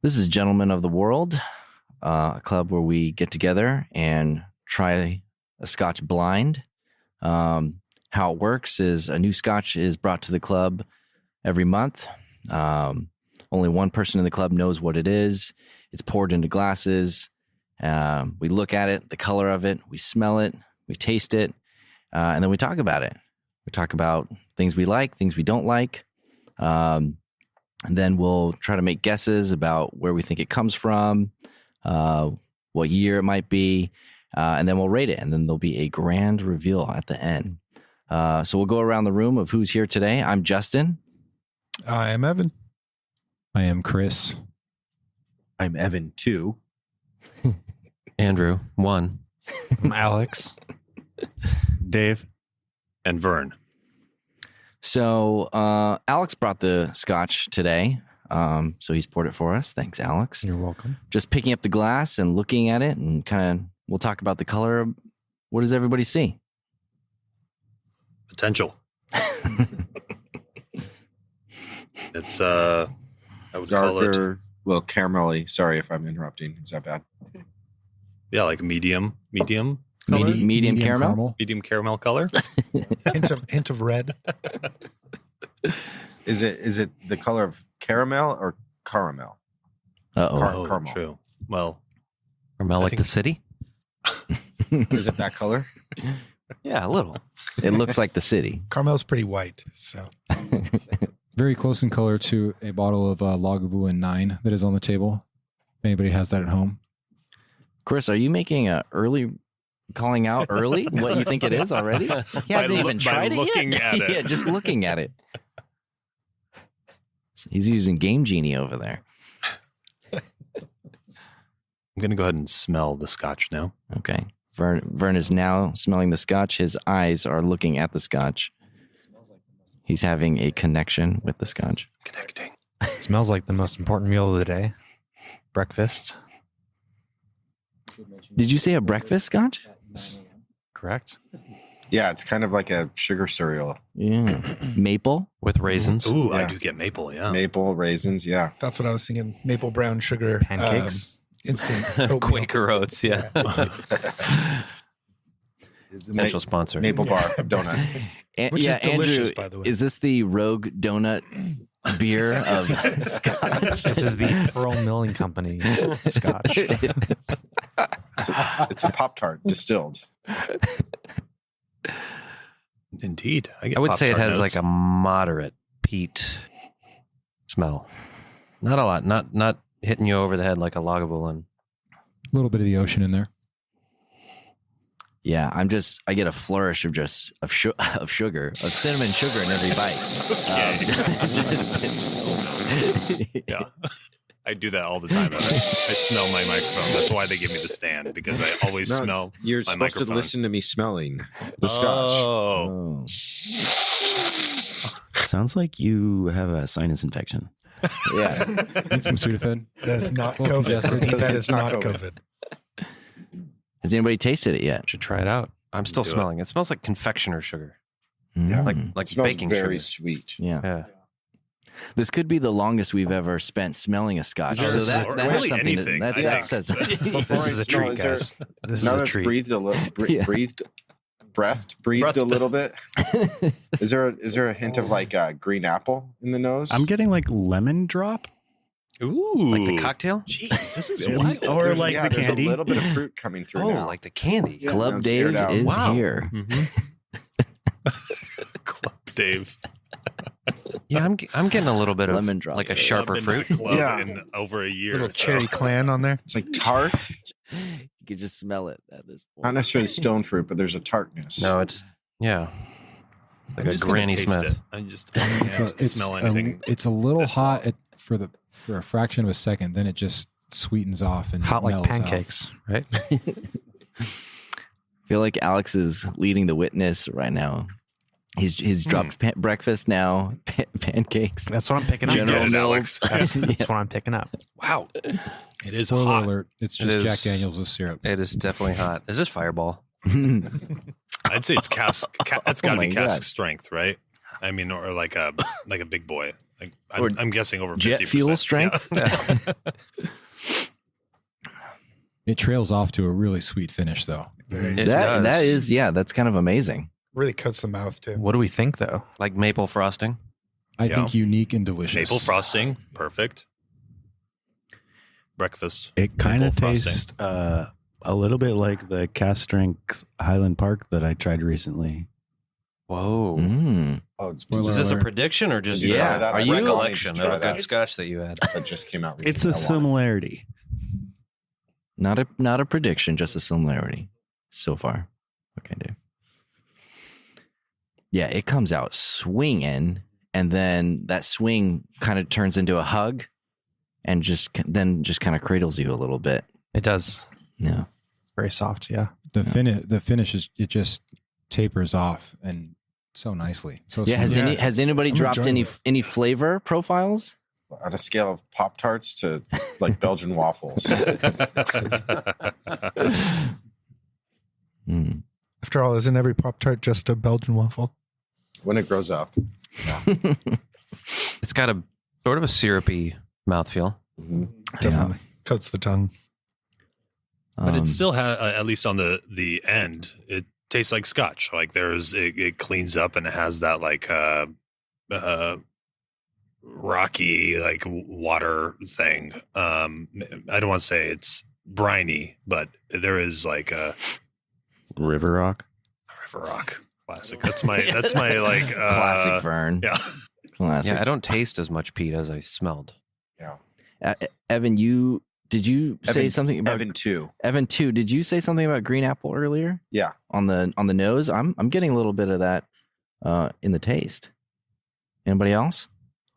This is Gentlemen of the World, a club where we get together and try a Scotch blind. How it works is a new Scotch is brought to the club every month. Only one person in the club knows what it is. It's poured into glasses. We look at it, the color of it, we smell it, we taste it, and then we talk about it. We talk about things we like, things we don't like. And then we'll try to make guesses about where we think it comes from, what year it might be, and then we'll rate it. And then there'll be a grand reveal at the end. So we'll go around the room of who's here today. I'm Justin. I am Evan. I am Chris. I'm Evan 2. Andrew 1. I'm Alex. Dave. And Vern. So Alex brought the Scotch today. So he's poured it for us. Thanks, Alex. You're welcome. Just picking up the glass and looking at it and kind of, we'll talk about the color. What does everybody see? Potential. It's I would call it Darker, well, caramelly. Sorry if I'm interrupting. Is that bad? like medium color? Medium caramel? Medium caramel color. hint of red. Is it the color of caramel or caramel? Uh-oh. Caramel. True. Well, Caramel like think- the city? Is it that color? Yeah, a little. It looks like the city. Caramel's pretty white, so Very close in color to a bottle of Lagavulin 9 that is on the table. If anybody has that at home. Chris, are you making a early calling out early what you think it is already? He hasn't even tried it looking yet. at it. Yeah, just looking at it. He's using Game Genie over there. I'm going to go ahead and smell the Scotch now. Okay. Vern is now smelling the Scotch. His eyes are looking at the Scotch. He's having a connection with the Scotch. Connecting. It smells like the most important meal of the day. Breakfast. Did you say a breakfast Scotch? Correct? Yeah, it's kind of like a sugar cereal. Yeah. Maple? With raisins. Ooh, I Yeah. do get maple, yeah. Maple, raisins, yeah. that's what I was thinking. Maple brown sugar Pancakes. Instant oatmeal. Quaker Oats, yeah. Potential sponsor. Maple bar donut. Which is delicious, by the way. Is this the Rogue Donut beer of Scotch? This is the Pearl Milling Company Scotch. It's a Pop-Tart distilled. Indeed. I would say it Pop-Tart has notes. like a moderate peat smell. Not a lot. Not hitting you over the head like a Lagavulin. A little bit of the ocean in there. Yeah, I get a flourish of sugar, of cinnamon sugar in every bite. Yeah. I do that all the time. I smell my microphone. That's why they give me the stand, because I always No, smell You're my supposed microphone. to listen to me smelling the Scotch. Oh. Oh. Sounds like you have a sinus infection. Yeah. Need some Sudafed. That's not Well COVID. congested. That It's is not not COVID. Has anybody tasted it yet? Should try it out. I'm still Do it. smelling. It smells like confectioner sugar. Yeah. Mm. Like It smells baking very sugar. sweet. Yeah. Yeah. This could be the longest we've ever spent smelling a Scotch. Is there- So that or that's really something anything, that I says think. This is a No, treat, is there- guys. This is Now a that's treat. breathed a little, Yeah. breathed Breathed. a little bit. Is there a hint of like green apple in the nose? I'm getting like lemon drop. Ooh. Like the cocktail? Jeez, this is Yeah. wild. Or There's- like the there's candy. a little bit of fruit coming through Oh, now. like the candy. Yeah. Club Sounds aired Dave out. is Wow. here. Club Dave. Yeah, I'm getting a little bit of Lemon drop. like a Yeah. sharper I've been in fruit. the club Yeah. in over a year. Little so. cherry clan on there. It's like tart, You could just smell it at this point. not necessarily stone fruit, but there's a tartness. No, it's yeah. Like I'm a just gonna Granny taste Smith. it. I just can't smell anything. It's a little this hot long. for a fraction of a second. Then it just sweetens off and Hot like mellows out. pancakes, right? I feel like Alex is leading the witness right now. He's dropped breakfast now, pancakes. That's what I'm picking up. General get it, Mills. Alex. That's what I'm picking up. Wow. It is Spoiler hot. alert! It's It just is- Jack Daniels with syrup. It is definitely hot. Is this Fireball? I'd say it's cask. That's got to Oh my be cask God. strength, right? I mean, or like a big boy. Like Or I'm guessing over 50%. jet fuel strength. Yeah. It trails off to a really sweet finish, though. It That does. is, yeah, that's kind of amazing. Really coats the mouth too. What do we think, though? Like maple frosting. I Yeah. think unique and delicious. Maple frosting, perfect. Breakfast. It kind maple of frosting. tastes a little bit like the cast strength Highland Park that I tried recently. Whoa. Mm. Oh, Spoiler Is this a alert. prediction or just Did you try that? a I really recollection need to of try a good that. scotch that you had? that just came out recently. It's a I want it. similarity. Not a prediction, just a similarity so far. Okay, Dave. Yeah, it comes out swinging, and then that swing kind of turns into a hug, and just kind of cradles you a little bit. It does. Yeah. Very soft, yeah. The finish is it just tapers off and so nicely. So Yeah. smooth. Has anybody I'm dropped enjoying any flavor profiles? On a scale of Pop-Tarts to like Belgian waffles. Mm. After all, isn't every Pop-Tart just a Belgian waffle? When it grows up. It's got a sort of a syrupy mouthfeel. Mhm. Definitely coats the tongue. But it still has, at least on the end, it tastes like scotch. Like it cleans up and it has that like rocky like water thing. I don't want to say it's briny, but there is like a River Rock. river rock classic. That's my like classic Vern. Yeah. Classic. Yeah, I don't taste as much peat as I smelled. Evan, did you say Evan- something about Evan too. Evan too? Did you say something about green apple earlier? Yeah. On the nose, I'm getting a little bit of that in the taste. Anybody else?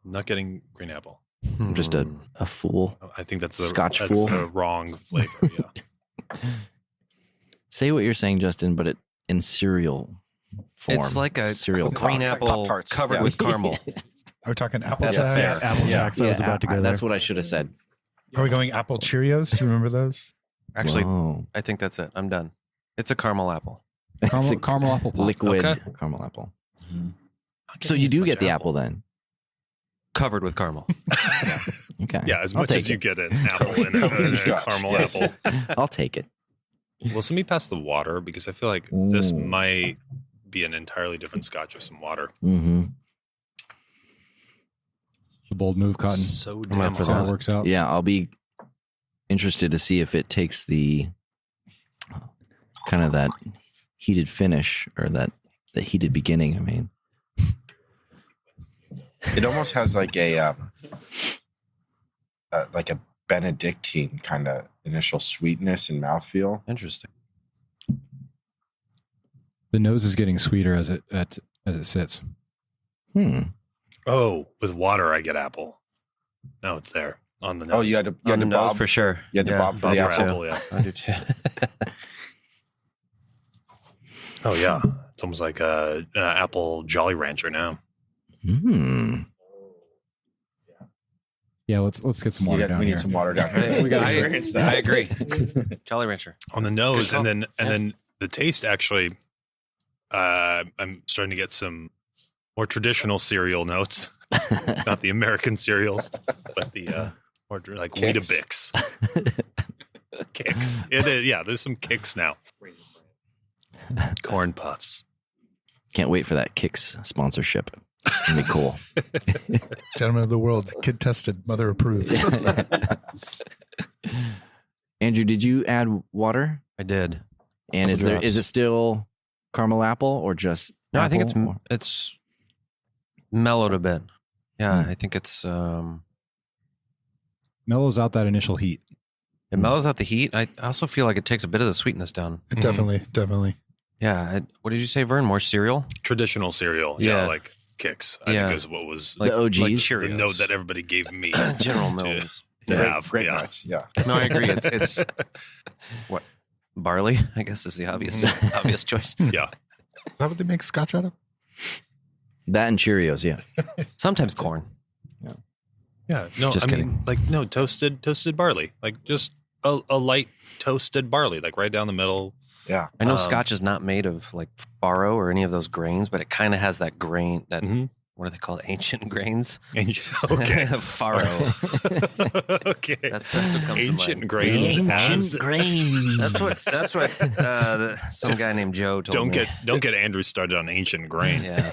I'm not getting green apple. I'm just a fool. I think that's Scotch that's fool. the wrong flavor. Yeah. Say what you're saying, Justin, but in cereal form. It's like a cereal green Pop- apple Pop-Tarts, covered yes. with caramel. Are we talking Apple At the Jacks? fair. Apple Yeah. Jacks. I was about to go there. That's what I should have said. Are we going Apple Cheerios? Do you remember those? Actually, Whoa. I think that's it. I'm done. It's a caramel apple. It's a Caramel apple pop. liquid Okay. caramel apple. Mhm. Not So getting you as do much get the apple then. Covered with caramel. Okay. Yeah, as I'll much take as you it. get an apple and Covered in a scotch, caramel yes. apple. I'll take it. Well, send me past the water because I feel like this Ooh. might be an entirely different scotch with some water. Mm-hmm. The bold move, Cotton. So up damn for That's how that. it works out. Yeah, I'll be interested to see if it takes the kind of that heated finish or that heated beginning. I mean, It almost has like a Benedictine kind of initial sweetness and mouthfeel. Interesting. The nose is getting sweeter as it sits. Oh, with water, I get apple. No, it's there on the nose. Oh, you had to On the nose bob for sure. You had to bob for Bob the for apple. apple, yeah. I do too. Oh, yeah. It's almost like a apple Jolly Rancher now. Yeah, let's get some water down we here. need some water down here. We got to I- experience that. I agree. Jolly Rancher. On the nose, call. and then the taste actually. I'm starting to get some more traditional cereal notes, not the American cereals, but the more like Kicks. Weetabix kicks. It is, yeah. There's some kicks now. Corn puffs. Can't wait for that Kix sponsorship. It's gonna be cool. Gentlemen of the world, kid tested, mother approved. Andrew, did you add water? I did. And Couple drops. is it still caramel apple or just No, I think apple? it's mellowed a bit. Yeah, Hmm. I think it's Mellows out that initial heat. it mellows out the heat. I also feel like it takes a bit of the sweetness down. Definitely. Yeah. What did you say, Vern? More cereal? Traditional cereal. Yeah. Yeah, like kicks. I Yeah. think is what was The OGs? like the Cheerios. note that everybody gave me. General to- Mills. to Great, have. great Yeah. nuts. Yeah. No, I agree. It's what barley, I guess, is the obvious choice. Yeah. Is that what they make scotch out of? That and Cheerios, yeah. Sometimes corn. Yeah. No, Just I kidding. mean, like, no, toasted barley. Like, just a light toasted barley, like right down the middle. Yeah. I know Um, Scotch is not made of like farro or any of those grains, but it kind of has that grain, that Mhm. what are they called? Ancient grains. Okay. Faro. Okay. That's what comes to Ancient mind. grains. Ancient grains. That's what some guy named Joe told me. Don't get Andrew started on ancient grains. Yeah.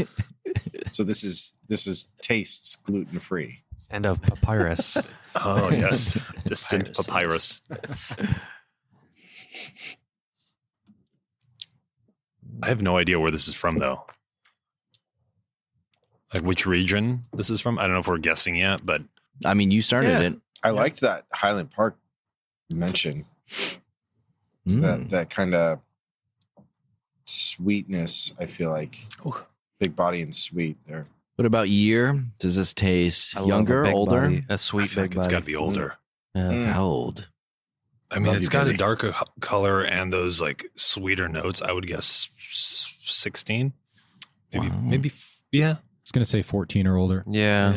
So this is tastes gluten free. And of papyrus. Oh yes, distant papyrus. I have no idea where this is from though. Like which region this is from? I don't know if we're guessing yet, but I mean, you started it. I liked that Highland Park mention. That kind of sweetness. I feel like big body and sweet there. What about year? Does this taste I love younger, a big older? body, a I sweet feel big like it's body. got to be older. Yeah. How old? I mean, Love it's you, got baby. a darker color and those like sweeter notes. I would guess 16, maybe, Wow. yeah, I was going to say 14 or older. Yeah.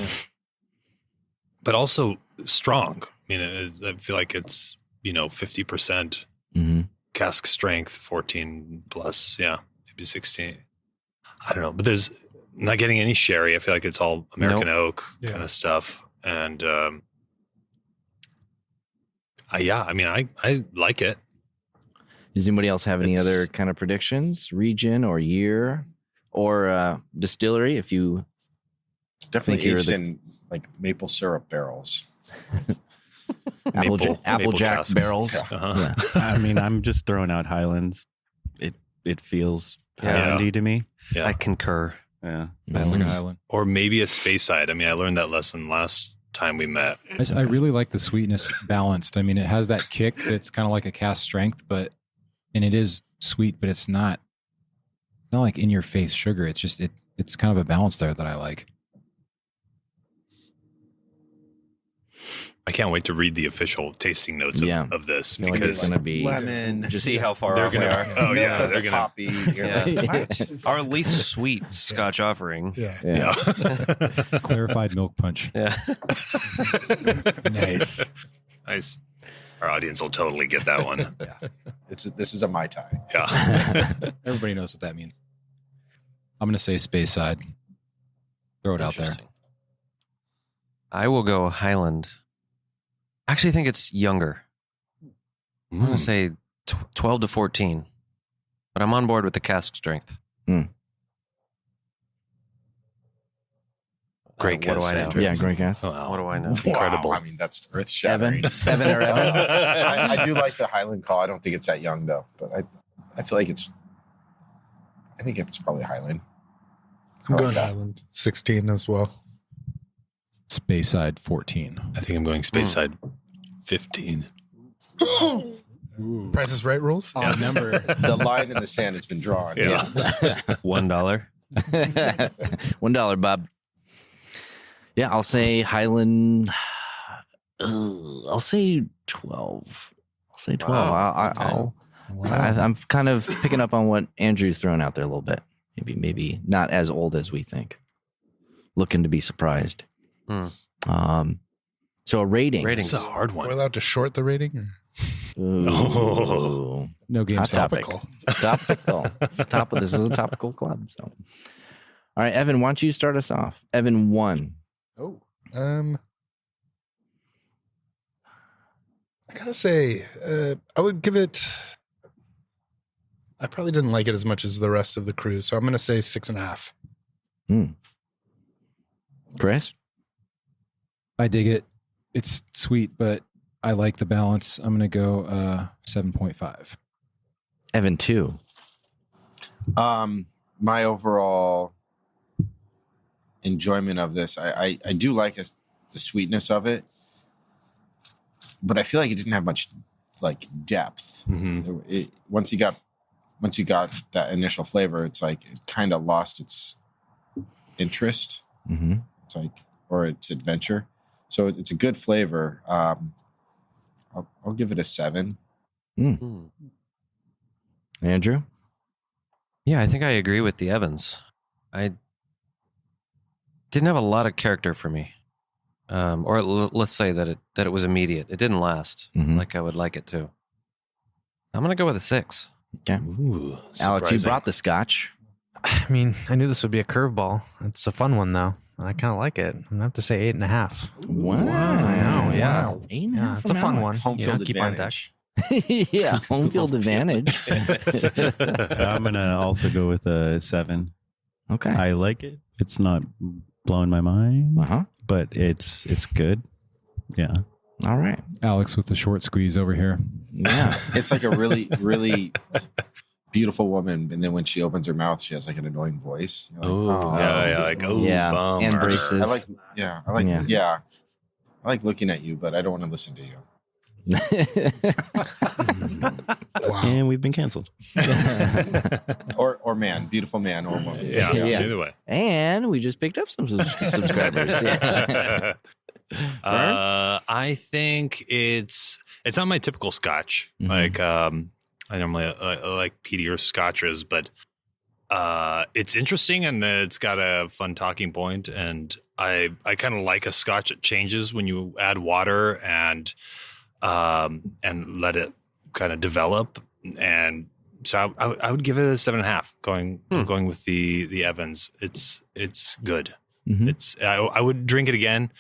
but also strong. I mean, I feel like it's 50% Mm-hmm. cask strength, 14 plus, yeah, maybe 16. I don't know, but there's not getting any sherry. I feel like it's all American oak kind of stuff, and I like it. Does anybody else have any It's- other kind of predictions? Region or year or distillery? If you It's definitely Think you're aged the- in like maple syrup barrels. Maple Applejack casks. barrels. Uh-huh. Yeah. I mean, I'm just throwing out Highlands. It feels Highlandy to me. Yeah. I concur. Yeah. Smells like Mhm. an island. Or maybe a space side. I mean, I learned that lesson last time we met. I really like the sweetness balanced. I mean, it has that kick that's kind of like a cast strength, and it is sweet, but it's not like in your face sugar. It's just it's kind of a balance there that I like. I can't wait to read the official tasting notes Yeah. of this I feel like it's because going to be. Lemon. Just see how far they're off we gonna. are. Oh milk yeah, of they're the gonna. poppy. You're Yeah. like, what? Our least sweet Scotch offering. Yeah. Yeah. Yeah. Clarified milk punch. Yeah. Nice. Nice. Our audience will totally get that one. This is a Mai Tai. Yeah. Everybody knows what that means. I'm going to say space side. Throw it out there. Interesting. I will go Highland. I actually think it's younger. I'm going to say 12 to 14. But I'm on board with the cask strength. Great What do guess, I know? Andrew. Yeah, great guess. Wow. What do I know? Incredible. Wow, I mean, that's earth shattering. Evan or Evan? I do like the Highland call. I don't think it's that young though, but I feel like I think it's probably Highland. I'm I like going that. Highland 16 as well. Space side 14. I think I'm going space side 15. Price is Right rules. Oh, number. The line in the sand has been drawn. Yeah. $1. $1, Bob. Yeah, I'll say Highland. I'll say 12. I'll say 12. Wow. I'm kind of picking up on what Andrew's throwing out there a little bit. Maybe not as old as we think. Looking to be surprised. So a rating. It's a hard Are we one. allowed to short the rating? Ooh. No game Hot stop. topic. Topical. This is a topical club. So, all right, Evan, why don't you start us off? Evan 1. Oh, I gotta say, I would give it. I probably didn't like it as much as the rest of the crew, so I'm gonna say 6.5. Chris? I dig it. It's sweet, but I like the balance. I'm going to go 7.5. Evan 2. My overall enjoyment of this, I do like the sweetness of it, but I feel like it didn't have much like depth. Mm-hmm. Once you got that initial flavor, it's like it kind of lost its interest. Mm-hmm. It's like, or its adventure. So it's a good flavor. I'll give it a 7. Andrew? Yeah, I think I agree with the Evans. I didn't have a lot of character for me. Or let's say that it was immediate. It didn't last like I would like it to. I'm going to go with a 6. Okay. Ooh, Alex, you surprising. brought the scotch. I mean, I knew this would be a curveball. It's a fun one though. I kind of like it. I'm gonna have to say 8.5. Wow. I know, yeah. Wow. 8.5 Yeah, it's a from fun Alex. one. Home Yeah, field keep on deck. advantage. Yeah, home field advantage. I'm gonna also go with a 7. Okay. I like it. It's not blowing my mind, Uh-huh. but it's good. Yeah. All right. Alex with the short squeeze over here. Yeah. It's like a really, really beautiful woman, and then when she opens her mouth, she has like an annoying voice. You're like, Oh, yeah, like Yeah. bummer. And braces. I like, yeah, I like looking at you, but I don't want to listen to you. Wow. And we've been canceled. Or man, beautiful man, or woman. Yeah, Yeah. either way. And we just picked up some subscribers. Yeah. I think it's not my typical Scotch. Mhm. Like I normally like peatier Scotches, but it's interesting and it's got a fun talking point. And I kind of like a Scotch that changes when you add water and let it kind of develop. And so I would give it a 7.5. Going with the Evans. It's good. Mhm. I would drink it again.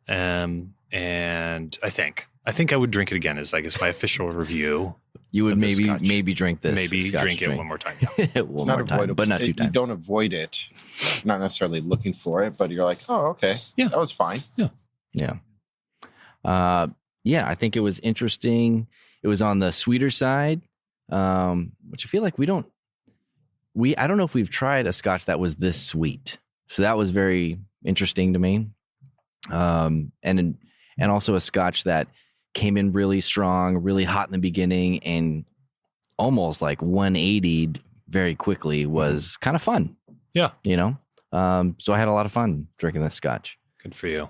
And I think I would drink it again is I guess my official review. You would Of the Scotch. maybe drink this. Maybe Scotch drink it one more time. Yeah. It's one not more time, avoidable, but not 2 You times. don't avoid it, not necessarily looking for it, but you're like, oh, okay, Yeah. that was fine. Yeah. Yeah, I think it was interesting. It was on the sweeter side, which I feel like I don't know if we've tried a Scotch that was this sweet. So that was very interesting to me. And also a Scotch that came in really strong, really hot in the beginning, and almost like 180'd very quickly was kind of fun. Yeah. You know? So I had a lot of fun drinking this Scotch. Good for you.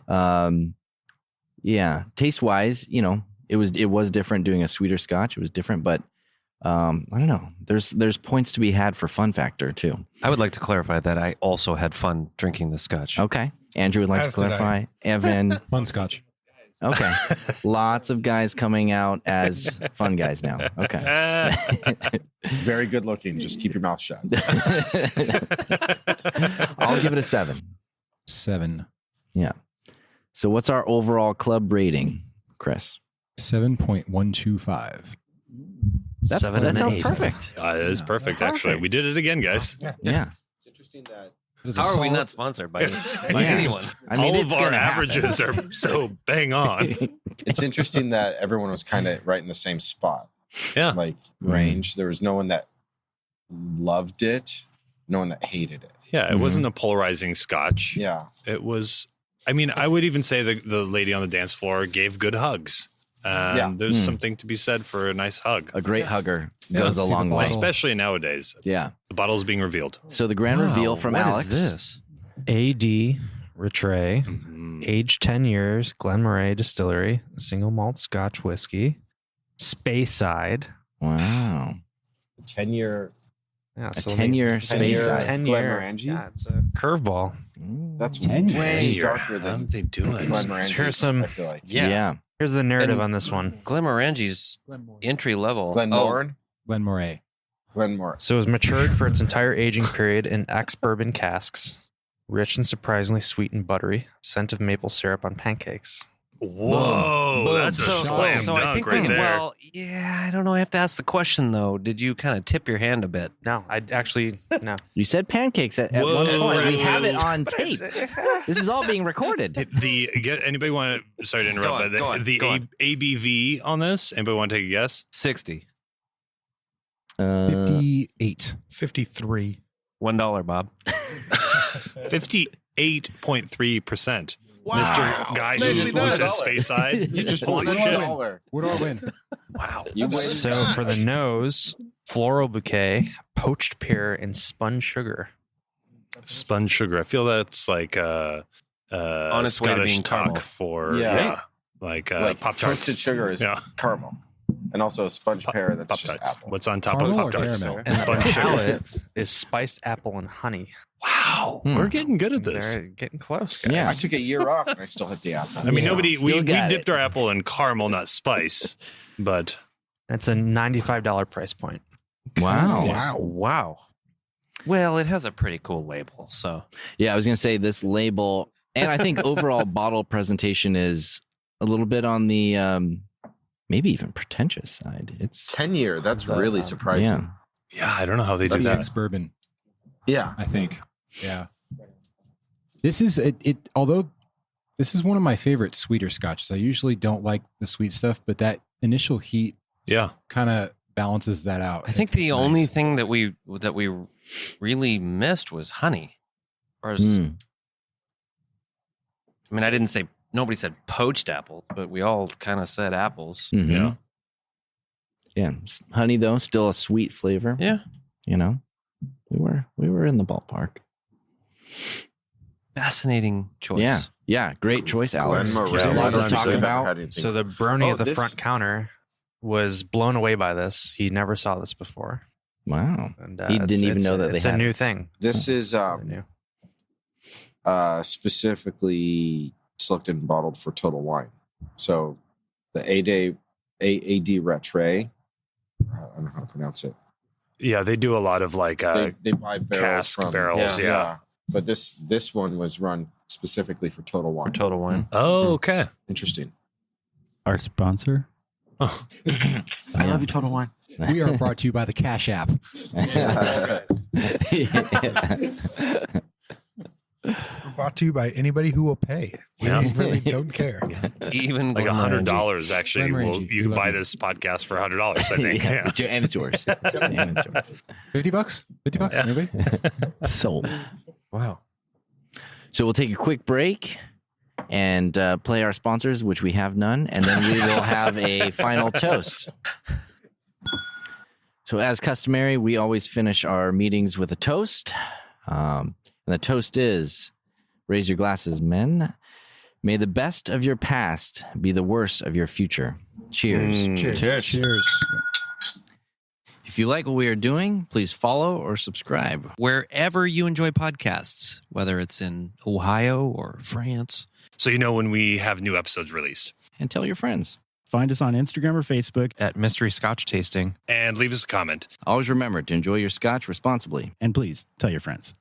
Yeah, taste wise, it was different doing a sweeter Scotch. It was different, but I don't know. There's points to be had for fun factor too. I would like to clarify that I also had fun drinking the Scotch. Okay, Andrew would like As to did clarify. Evan, Fun Scotch. okay, lots of guys coming out as fun guys now. Okay, Very good looking. Just keep your mouth shut. I'll give it a 7. 7. Yeah. So what's our overall club rating, Chris? 7.125. That 7 sounds and an 8. perfect. It is perfect, actually. We did it again, guys. Yeah. It's interesting that How are we not sponsored by anyone? I mean, all it's of our gonna happen. averages are so bang on. it's interesting that everyone was kind of right in the same spot, Yeah. like range. There was no one that loved it, no one that hated it. Yeah, it wasn't a polarizing Scotch. Yeah, It was, I mean, I would even say the lady on the dance floor gave good hugs. Yeah. There's something to be said for a nice hug, A great hugger Yeah, goes a see the long way. bottle. especially nowadays. Yeah. The bottle's being revealed. So the grand reveal from What is Alex. this? AD Rattray, Mhm. aged 10 years, Glen Moray Distillery, single malt Scotch whiskey, Speyside. Wow. 10-year. Yeah, A so 10-year 10-year Speyside. 10 Glen year. Morangi? Yeah, it's a curveball. That's 10 way years. darker How than did they do it? Glen Morangi's, Here's some- I feel like. Yeah. Here's the narrative And- on this one. Glenmorangi's entry level. Glenmoran? Glen Moray. Glenmore. So it was matured for its entire aging period in ex-bourbon casks, rich and surprisingly sweet and buttery, scent of maple syrup on pancakes. Whoa, Boom. that's a slam I dunk think right there. Well, yeah, I don't know. I have to ask the question though. Did you kind of tip your hand a bit? No, I actually no. You said pancakes at one Whoa. point. We have it on tape. This is all being recorded. Anybody want to? Sorry to interrupt, Go on, but the go on. ABV on this. Anybody want to take a guess? 60. 58. 53. $1, Bob. 58.3%. Wow. Mr. Guy who Nicely works done. at Speyside. You just Holy won shit. $1. What do I win? Wow. You win. So for the nose, floral bouquet, poached pear, and spun sugar. Spun sugar. I feel that's like On its way to Scottish being talk caramel. for Yeah. like Like Pop toasted Tarts. sugar is Yeah. caramel, and also a sponge pear that's Pop just Tarts. apple. What's on top Caramel of or Pop Tarts? caramel? And the Spun sugar. palate is spiced apple and honey. Wow, Hmm. we're getting good at this. They're getting close, guys. Yeah. I took a year off and I still hit the apple. I mean, Yeah. we Still got dipped it. our apple in caramel, not spice, but It's a $95 price point. Wow. Wow. Wow. Well, it has a pretty cool label. So Yeah, I was going to say this label, and I think overall bottle presentation is a little bit on the maybe even pretentious side. It's 10-year. That's really surprising. Yeah, I don't know how they do That's that. ex-bourbon, Yeah. I think. Yeah. This is it. Although this is one of my favorite sweeter scotches. I usually don't like the sweet stuff, but that initial heat Yeah. kind of balances that out. I think the only thing that we really missed was honey. Or as, I mean, I didn't say nobody said poached apples, but we all kind of said apples. Mhm. Yeah. Yeah, honey though, still a sweet flavor. Yeah. You know, we were in the ballpark. Fascinating choice. Yeah, great choice, Alex. Glen Moray. There's a lot to Yeah, talk I've about. So the brony Oh, at the this- front counter was blown away by this. He never saw this before. Wow, And He didn't even know that they it's had a new it. thing. This is New. specifically selected and bottled for Total Wine. So the AD Rattray, I don't know how to pronounce it. Yeah, they do a lot of like They buy barrels cask from barrels. Yeah. But this one was run specifically for Total Wine. For Total Wine. Oh, okay. Interesting. Our sponsor. Oh. I love you, Total Wine. We are brought to you by the Cash App. We're brought to you by anybody who will pay. We Yeah. really don't care. Even Like Glen Moray. $100 actually. Glen Moray, Will, we you can love buy you. this podcast for $100, I think. Yeah, Yeah. it's and it's yours. And it's yours. $50? $50? Yeah. Anybody? Sold. Wow. So we'll take a quick break and play our sponsors, which we have none, and then we will have a final toast. So as customary, we always finish our meetings with a toast. And the toast is, raise your glasses, men. May the best of your past be the worst of your future. Cheers. Cheers. Cheers. If you like what we are doing, please follow or subscribe. Wherever you enjoy podcasts, whether it's in Ohio or France. So you know when we have new episodes released. And tell your friends. Find us on Instagram or Facebook. At Mystery Scotch Tasting. And leave us a comment. Always remember to enjoy your scotch responsibly. And please tell your friends.